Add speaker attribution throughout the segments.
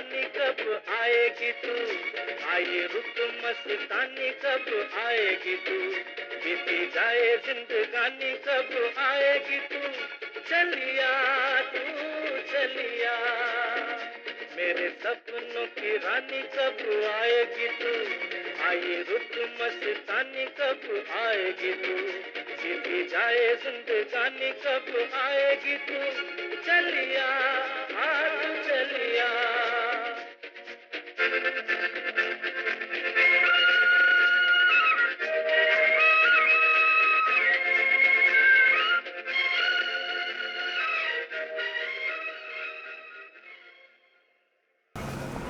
Speaker 1: मस्तानी कब आएगी तू, आए रुत मस्तानी कब आएगी तू, बीती जाए जिंदगानी कब आएगी तू, चलिया तू चलिया, मेरे सपनों की रानी कब आएगी तू, आए रुत मस्तानी कब आएगी तू, बीती जाए जिंदगानी कब आएगी तू, चलिया तू चलिया.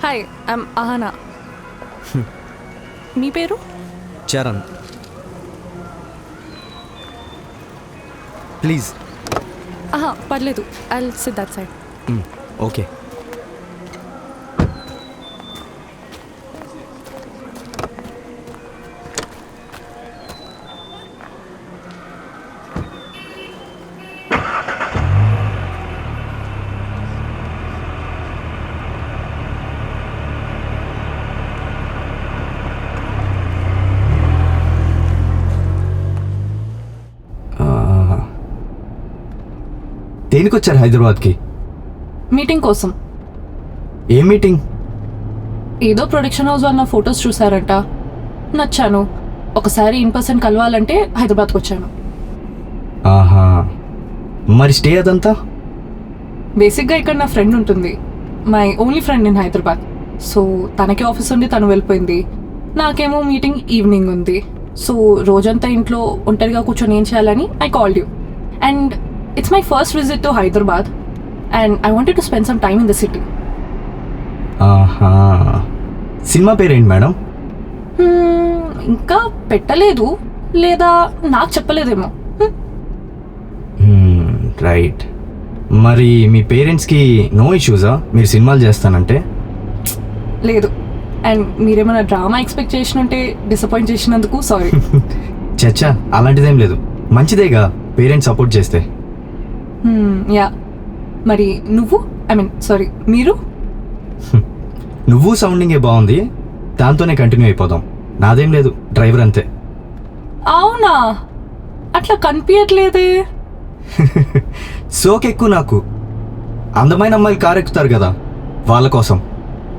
Speaker 2: Hi I'm Ahana. మీ పేరు?
Speaker 3: చరణ్. ప్లీజ్.
Speaker 2: పర్లేదు, I will SIT that side.
Speaker 3: Okay. దేనికి వచ్చారు హైదరాబాద్కి?
Speaker 2: మీటింగ్ కోసం.
Speaker 3: ఏ మీటింగ్?
Speaker 2: ఏదో ప్రొడక్షన్ హౌస్ వాళ్ళ ఫొటోస్ చూసారంట, నచ్చాను. ఒకసారి ఇన్ పర్సన్ కలవాలంటే హైదరాబాద్కి వచ్చాను.
Speaker 3: ఆహా, మరి స్టే అదంతా?
Speaker 2: బేసిక్గా ఇక్కడ నా ఫ్రెండ్ ఉంటుంది, my only friend in Hyderabad. So తనకి ఆఫీస్ ఉంది, తను వెళ్ళిపోయింది. నాకేమో మీటింగ్ ఈవినింగ్ ఉంది. సో రోజంతా ఇంట్లో ఒంటరిగా కూర్చొని ఏం చేయాలని I called you. And it's my first visit to Hyderabad and I wanted to spend some time in the city.
Speaker 3: ఆహా, సినిమా పేరేంటి మేడం?
Speaker 2: ఇంకా పెట్టలేదు, లేదా నాకు చెప్పలేదేమో.
Speaker 3: రైట్. మరి మీ పేరెంట్స్కి నో ఇష్యూసా మీరు సినిమాలు చేస్తానంటే?
Speaker 2: లేదు. అండ్ మీరేమైనా డ్రామా ఎక్స్పెక్ట్ చేసినంటే డిసప్పాయింట్ చేసినందుకు సారీ.
Speaker 3: చచ్చా, అలాంటిదేం లేదు. మంచిదేగా పేరెంట్స్ సపోర్ట్ చేస్తే.
Speaker 2: యా. మరి నువ్వు, ఐ మీన్ సారీ, మీరు?
Speaker 3: నువ్వు సౌండింగే బాగుంది, దాంతోనే కంటిన్యూ అయిపోదాం. నాదేం లేదు, డ్రైవర్ అంతే.
Speaker 2: అవునా? అట్లా కనిపించట్లేదే.
Speaker 3: సోకెక్కువ నాకు. అందమైన అమ్మాయిలు కారు ఎక్కుతారు కదా, వాళ్ళ కోసం.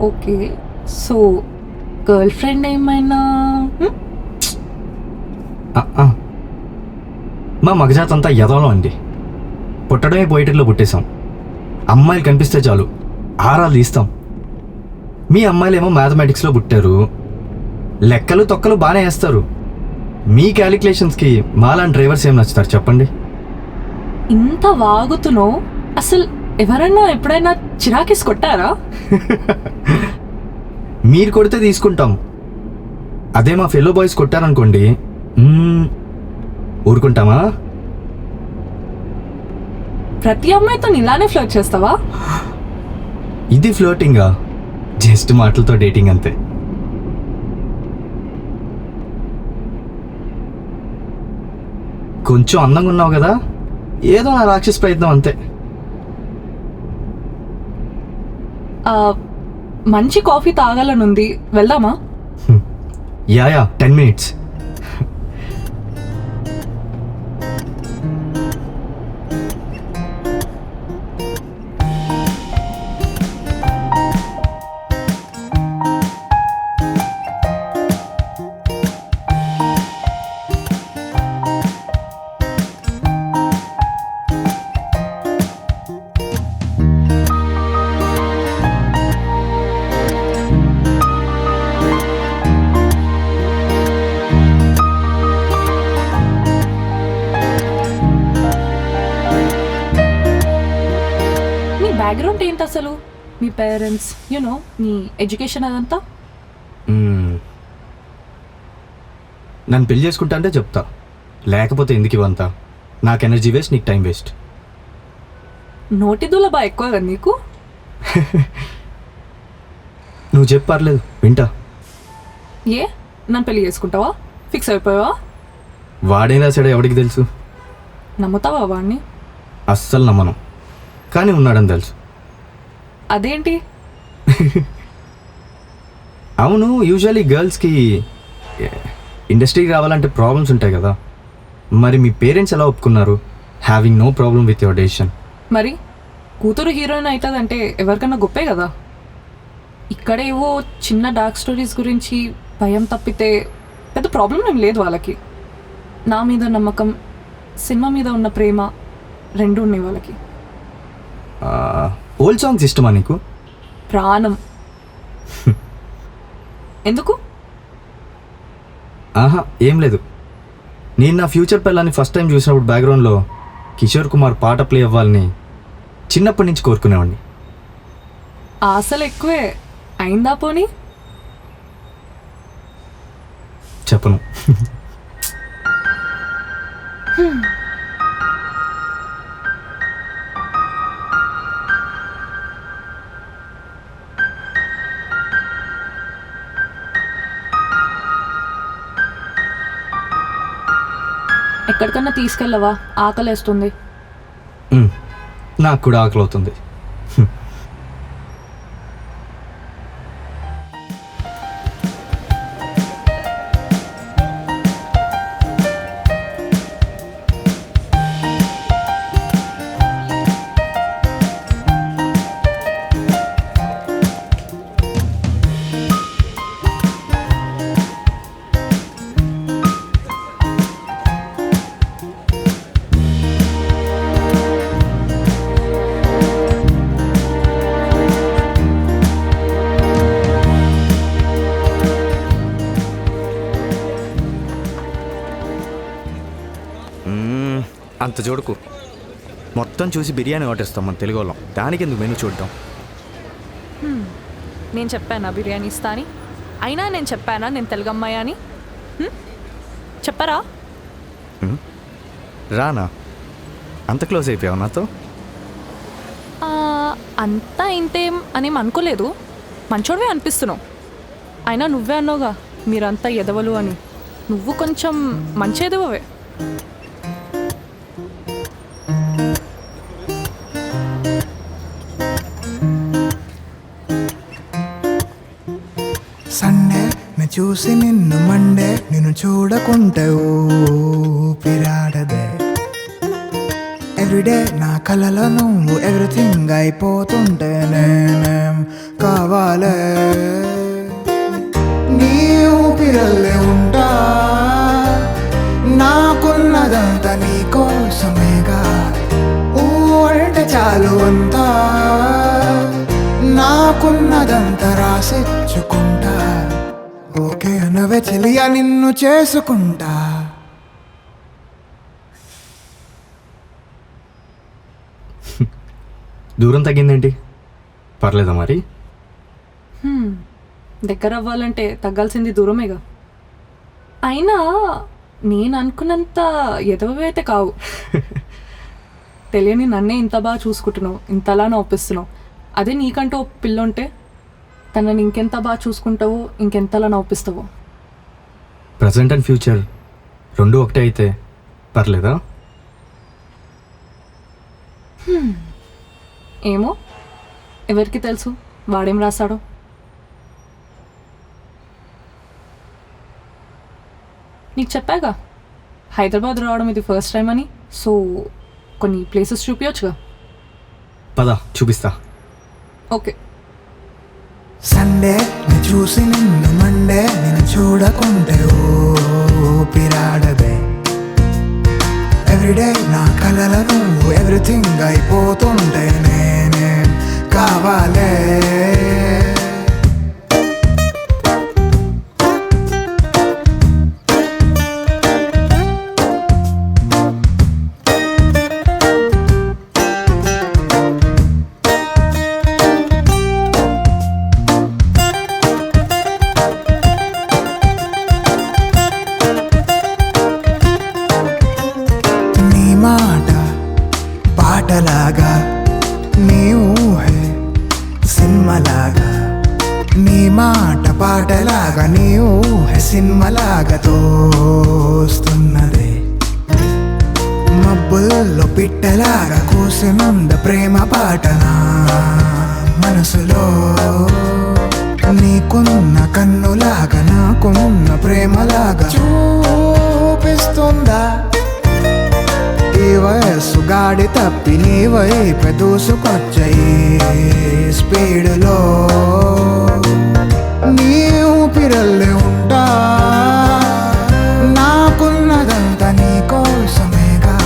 Speaker 2: ఓకే, సో గర్ల్ ఫ్రెండ్ ఏమైనా?
Speaker 3: మా మగజాత్ అంతా ఎదవలం అండి. పుట్టడమే పోయిటర్లో పుట్టేశాం. అమ్మాయిలు కనిపిస్తే చాలు ఆరాలు తీస్తాం. మీ అమ్మాయిలేమో మ్యాథమెటిక్స్లో పుట్టారు, లెక్కలు తొక్కలు బాగానే వేస్తారు. మీ క్యాలిక్యులేషన్స్కి మాలాంటి డ్రైవర్స్ ఏం నచ్చుతారు చెప్పండి?
Speaker 2: ఇంత వాగుతున్నావు, అసలు ఎవరన్నా ఎప్పుడైనా చిరాకేసి కొట్టారా?
Speaker 3: మీరు కొడితే తీసుకుంటాం, అదే మా ఫెలో బాయ్స్ కొట్టారనుకోండి ఊరుకుంటామా?
Speaker 2: ప్రతి అమ్మాయితో ఇలానే ఫ్లర్ట్ చేస్తావా?
Speaker 3: ఇది ఫ్లర్టింగా? జస్ట్ మాటలతో డేటింగ్ అంతే. కొంచెం అందంగా ఉన్నావు కదా, ఏదో నా రాక్షస్ ప్రయత్నం అంతే.
Speaker 2: మంచి కాఫీ తాగాలనుంది, వెళ్దామా?
Speaker 3: Yeah 10 minutes.
Speaker 2: బ్యాక్గ్రౌండ్ ఏంటి అసలు? మీ పేరెంట్స్, యూనో, మీ ఎడ్యుకేషన్ అదంతా?
Speaker 3: నన్ను పెళ్లి చేసుకుంటా అంటే చెప్తా, లేకపోతే ఎందుకు ఇవంతా? నాకు ఎనర్జీ వేస్ట్, నీకు టైం వేస్ట్.
Speaker 2: నోటి దూల బాగా ఎక్కువ కదా నీకు.
Speaker 3: నువ్వు చెప్పు, పర్లేదు వింటా.
Speaker 2: ఏ నన్ను పెళ్లి చేసుకుంటావా? ఫిక్స్ అయిపోయావా?
Speaker 3: వాడేం రాశాడో ఎవడికి తెలుసు?
Speaker 2: నమ్ముతావా వాడిని?
Speaker 3: అస్సలు నమ్మను, కానీ ఉన్నాడని తెలుసు.
Speaker 2: అదేంటి?
Speaker 3: అవును, యూజువల్లీ గర్ల్స్కి ఇండస్ట్రీకి రావాలంటే ప్రాబ్లమ్స్ ఉంటాయి కదా, మరి మీ పేరెంట్స్ ఎలా ఒప్పుకున్నారు having no problem with your decision?
Speaker 2: మరి కూతురు హీరోయిన్ అవుతుందంటే ఎవరికన్నా గొప్పే కదా. ఇక్కడ ఏవో చిన్న డార్క్ స్టోరీస్ గురించి భయం తప్పితే పెద్ద ప్రాబ్లం ఏం లేదు వాళ్ళకి. నా మీద నమ్మకం, సినిమా మీద ఉన్న ప్రేమ రెండు ఉన్నాయి వాళ్ళకి.
Speaker 3: ఓల్డ్ సాంగ్స్ ఇష్టమా నీకు?
Speaker 2: ప్రాణం. ఎందుకు?
Speaker 3: ఆహా, ఏం లేదు. నేను నా ఫ్యూచర్ పిల్లని ఫస్ట్ టైం చూసినప్పుడు బ్యాక్గ్రౌండ్లో కిషోర్ కుమార్ పాట ప్లే అవ్వాలని చిన్నప్పటి నుంచి కోరుకునేవాడిని.
Speaker 2: ఆశలు ఎక్కువే. అయిందా పోనీ?
Speaker 3: చెప్పను.
Speaker 2: ఎక్కడికన్నా తీసుకెళ్ళవా? ఆకలేస్తుంది.
Speaker 3: నాకు కూడా ఆకలి అవుతుంది. అంత చూడకు, మొత్తం చూసి బిర్యానీ ఆర్డర్ ఇస్తాం మన తెలుగు వాళ్ళం. దానికి ఎందుకు మెనూ చూడటం?
Speaker 2: నేను చెప్పానా బిర్యానీ ఇస్తా అని? అయినా నేను చెప్పానా నేను తెలుగు అమ్మాయి అని? చెప్పరా?
Speaker 3: రానా? అంత క్లోజ్ అయిపోయావు నాతో?
Speaker 2: అంతా ఇంతేం అనేం అనుకోలేదు. మంచోడివే అనిపిస్తున్నావు. అయినా నువ్వే అన్నావుగా మీరంతా ఎదవలు అని. నువ్వు కొంచెం మంచి ఎదవవే.
Speaker 4: సండే నేను చూసి నిన్ను మండే, నిన్ను చూడకుంటే ఊపిరాడదే. ఎవ్రీడే నా కలలో నువ్వు ఎవ్రీథింగ్ అయిపోతుంటే నేనేం కావాలే? నీ ఊపిరల్లే ఉంటా, నాకున్నదంతా నీ కోసమేగా. ఊ అంటే చాలు అంతా, నాకున్నదంతా రాసిచ్చుకుంటా. ఓకే అనవే చెలియా, నిన్ను చేసుకుంటా.
Speaker 3: దూరం తగ్గిందేంటి? పర్లేదా మరి?
Speaker 2: దగ్గర అవ్వాలంటే తగ్గాల్సింది దూరమేగా. అయినా నేను అనుకున్నంత ఎదవే అయితే కావు. తెలియని నన్నే ఇంత బాగా చూసుకుంటున్నావు, ఇంతలా నవ్విస్తున్నావు. అదే నీకంటూ ఒక పిల్ల ఉంటే తనని ఇంకెంత బాగా చూసుకుంటావో, ఇంకెంతలా నవ్విస్తావో.
Speaker 3: ప్రజెంట్ అండ్ ఫ్యూచర్ రెండు ఒకటే అయితే పర్లేదా?
Speaker 2: ఏమో, ఎవరికి తెలుసు వాడేం రాశాడో. నీకు చెప్పాగా హైదరాబాద్ రావడం ఇది ఫస్ట్ టైం అని. సో కొన్ని ప్లేసెస్ చూపించచ్చుగా.
Speaker 3: పద చూపిస్తా.
Speaker 2: ఓకే.
Speaker 4: సండే నేను చూసి నిన్ను మండే, నేను చూడకుంటే ఊపిరాడదే. ఎవ్రీడే నా కలలో నువ్వు ఎవ్రీథింగ్ అయిపోతుంటే నేనేం కావాలే? పాటలాగా నీ ఊహే సినిమలాగా, నీ మాట పాటలాగా నీ ఊహే సినిమలాగా తోస్తున్నదే. మబ్బుల్లో పిట్టలాగా కూసినుంద ప్రేమ పాటనా మనసులో. నీకున్న కన్నులాగా నాకున్న ప్రేమలాగా చూపిస్తుందా ఈ వయస్సు గాడి తప్పి నీ వైపు దూసుకొచ్చే స్పీడులో నీ ఊపిరల్లే ఉంటా నాకున్నదంతా నీ కోసమేగా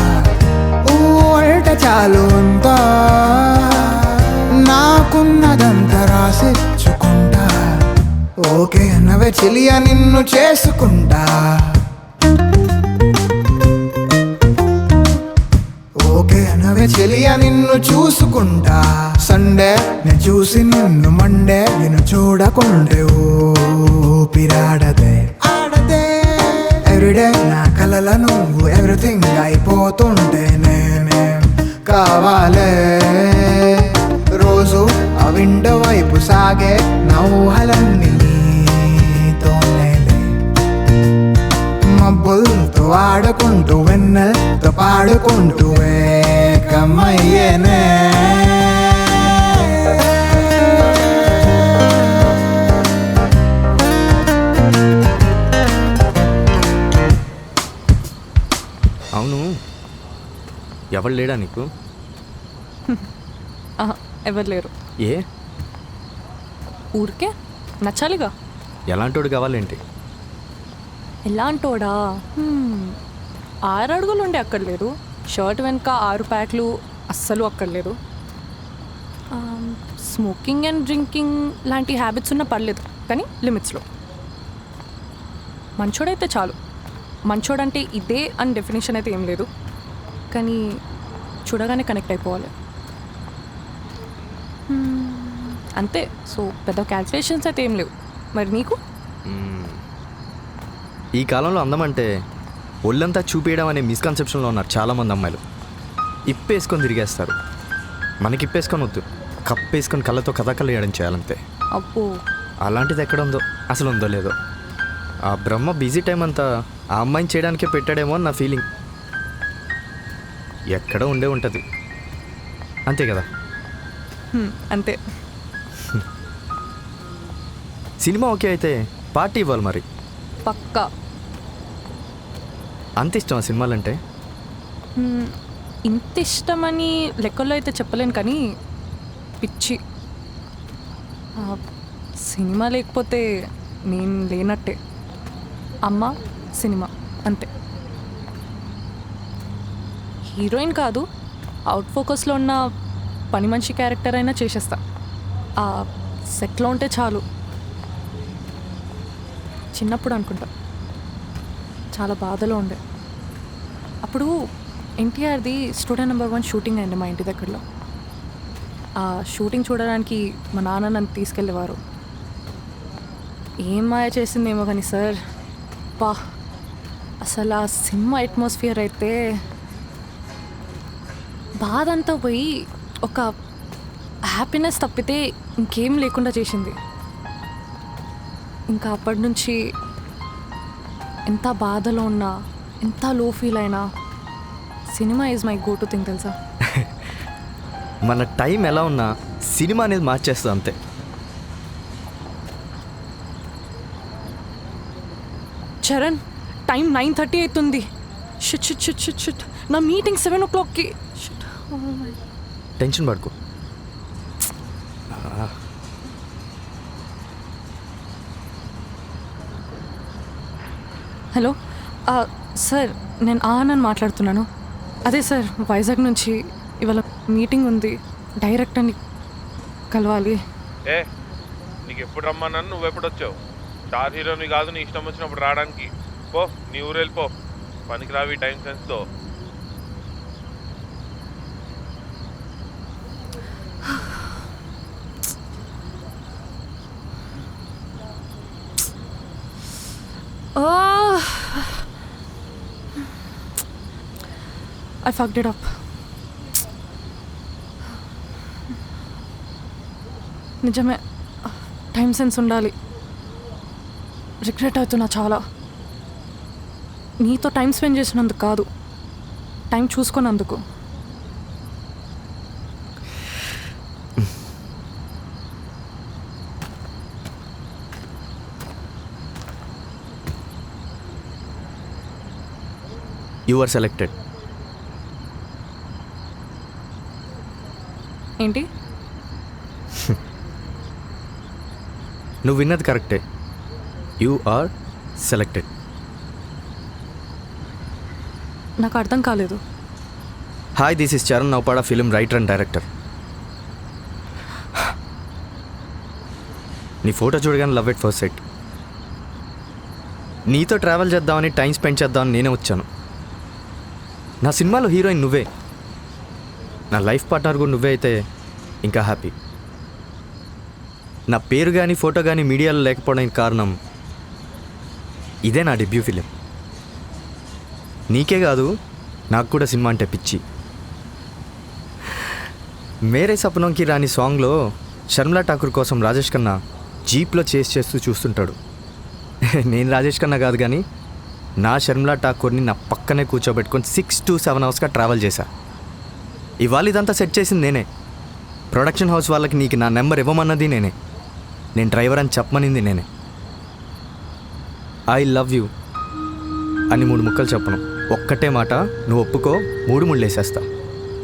Speaker 4: అంటే చాలు అంతా నాకున్నదంతా రాసిచ్చుకుంటా ఓకే అన్నవే చెలియా నిన్ను చేసుకుంటా ఓకే అన్నవే చెలియా నిన్ను చూసుకుంటా సండే నేను చూసి నిన్ను మండే నిన్ను చూడకుండే ఊపిరాడదే ఎవ్రీడే నా కలల నువ్వు ఎవ్రీథింగ్ అయిపోతుంటే నేనే కావాలే రోజు ఆ విండో వైపు సాగే నా ఊహలన్నీ నీతోనే మబ్బులతో ఆడుకుంటూ వెన్నెలతో పాడుకుంటూ ఏకమయ్యేనే
Speaker 3: అవును, ఎవరు లేడా నీకు?
Speaker 2: ఎవరు లేరు.
Speaker 3: ఏ
Speaker 2: ఊరికే నచ్చాలిగా.
Speaker 3: ఎలాంటోడు కావాలేంటి?
Speaker 2: ఎలాంటోడా? 6 అడుగులు ఉండే అక్కర్లేదు, షర్ట్ వెనుక 6 ప్యాక్లు అస్సలు అక్కర్లేదు, స్మోకింగ్ అండ్ డ్రింకింగ్ లాంటి హ్యాబిట్స్ ఉన్న పర్లేదు, కానీ లిమిట్స్లో. మంచోడైతే చాలు. మంచోడంటే ఇదే అని డెఫినేషన్ అయితే ఏం లేదు, కానీ చూడగానే కనెక్ట్ అయిపోవాలి అంతే. సో పెద్ద క్యాల్కులేషన్స్ అయితే ఏం లేవు. మరి నీకు?
Speaker 3: ఈ కాలంలో అందం అంటే ఒళ్ళంతా చూపించడం అనే మిస్కన్సెప్షన్లో ఉన్నారు చాలామంది అమ్మాయిలు. ఇప్పేసుకొని తిరిగేస్తారు. మనకి ఇప్పేసుకొని వద్దు, కప్పేసుకొని కళ్ళతో కథకళ్ళు వేయడం చేయాలంతే.
Speaker 2: అబ్బో,
Speaker 3: అలాంటిది ఎక్కడ ఉందో, అసలు ఉందో లేదో. ఆ బ్రహ్మ బిజీ టైం అంతా ఆ అమ్మాయిని చేయడానికే పెట్టాడేమో అని నా ఫీలింగ్. ఎక్కడ ఉండే ఉంటుంది అంతే కదా.
Speaker 2: అంతే.
Speaker 3: సినిమా ఓకే అయితే పార్టీ ఇవ్వాలి మరి.
Speaker 2: పక్కా.
Speaker 3: అంత ఇష్టం ఆ సినిమాలంటే?
Speaker 2: ఇంత ఇష్టమని లెక్కల్లో అయితే చెప్పలేను, కానీ పిచ్చి. సినిమా లేకపోతే నేను లేనట్టే. అమ్మ, సినిమా, అంతే. హీరోయిన్ కాదు, అవుట్ ఫోకస్లో ఉన్న పని మనిషి క్యారెక్టర్ అయినా చేసేస్తా. ఆ సెట్లో ఉంటే చాలు. చిన్నప్పుడు అనుకుంటా చాలా బాధలో ఉండే. అప్పుడు ఎన్టీఆర్ది స్టూడెంట్ నెంబర్ 1 షూటింగ్ అయింది మా ఇంటి దగ్గరలో. ఆ షూటింగ్ చూడడానికి మా నాన్న నన్ను తీసుకెళ్ళేవారు. ఏం మాయ చేసిందేమో కానీ సార్, పా అసలు ఆ సినిమా అట్మాస్ఫియర్ అయితే బాధ అంతా పోయి ఒక హ్యాపీనెస్ తప్పితే ఇంకేం లేకుండా చేసింది. ఇంకా అప్పటి నుంచి ఎంత బాధలో ఉన్నా, ఎంత లో ఫీల్ అయినా cinema is my go to thing, తెలుసా.
Speaker 3: మన టైం ఎలా ఉన్నా సినిమా అనేది మార్చేస్తుంది అంతే.
Speaker 2: చరణ్, టైం 9:30 అవుతుంది. Shit shit shit shit shit నా మీటింగ్ 7 o'clockకి. షిట్.
Speaker 3: టెన్షన్ పడుకో.
Speaker 2: హలో సార్, నేను ఆనంద్ మాట్లాడుతున్నాను. అదే సార్, వైజాగ్ నుంచి ఇవాళ మీటింగ్ ఉంది, డైరెక్టర్ని కలవాలి.
Speaker 5: నీకు ఎప్పుడు రమ్మన్నాను, నువ్వు ఎప్పుడు వచ్చావు? స్టార్ హీరోని కాదు నీ ఇష్టం వచ్చినప్పుడు రావడానికి. పో, నీ ఊరు వెళ్ళిపో. పనికి రావి టైం సెన్స్తో.
Speaker 2: I fucked it up. నిజమే, టైం సెన్స్ ఉండాలి. రిగ్రెట్ అవుతున్నా చాలా. నీతో టైం స్పెండ్ చేసినందుకు కాదు, టైం చూసుకున్నందుకు.
Speaker 3: You are selected.
Speaker 2: ఏంటి?
Speaker 3: నువ్వు విన్నది కరెక్టే. You are selected.
Speaker 2: నాకు అర్థం కాలేదు.
Speaker 3: Hi, this is Charan Naupada, film writer and director. నీ ఫోటో చూడగానే లవ్ ఎట్ ఫస్ట్ సైట్. నీతో ట్రావెల్ చేద్దామని, టైం స్పెండ్ చేద్దామని నేనే వచ్చాను. నా సినిమాలో హీరోయిన్ నువ్వే, నా లైఫ్ పార్ట్నర్ కూడా నువ్వే అయితే ఇంకా హ్యాపీ. నా పేరు కానీ ఫోటో కానీ మీడియాలో లేకపోవడానికి కారణం ఇదే. నా డెబ్యూ ఫిలిం. నీకే కాదు, నాకు కూడా సినిమా అంటే పిచ్చి. మేరే సపనంకి రాని సాంగ్లో షర్మిలా ఠాకూర్ కోసం రాజేష్ ఖన్నా జీప్లో చేస్తూ చూస్తుంటాడు. నేను రాజేష్ ఖన్నా కాదు కానీ నా షర్మిలా ఠాకూర్ని నా పక్కనే కూర్చోబెట్టుకొని 6 to 7 hours ట్రావెల్ చేశా. ఇవాళ ఇదంతా సెట్ చేసింది నేనే. ప్రొడక్షన్ హౌస్ వాళ్ళకి నీకు నా నెంబర్ ఇవ్వమన్నది నేనే. నేను డ్రైవర్ అని చెప్పమనింది నేనే. ఐ లవ్ యూ అని 3 ముక్కలు చెప్పను. ఒక్కటే మాట నువ్వు ఒప్పుకో, 3 ముళ్ళు వేసేస్తా.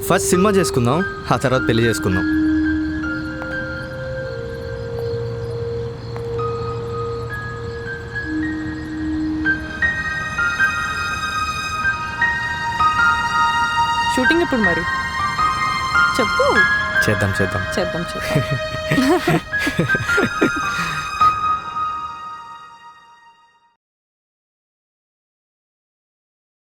Speaker 3: ఫస్ట్ సినిమా చేసుకుందాం, ఆ తర్వాత పెళ్లి చేసుకుందాం.
Speaker 2: షూటింగ్ ఎప్పుడు మరి? చెప్పు.
Speaker 3: చేద్దాం.
Speaker 2: చేద్దాం.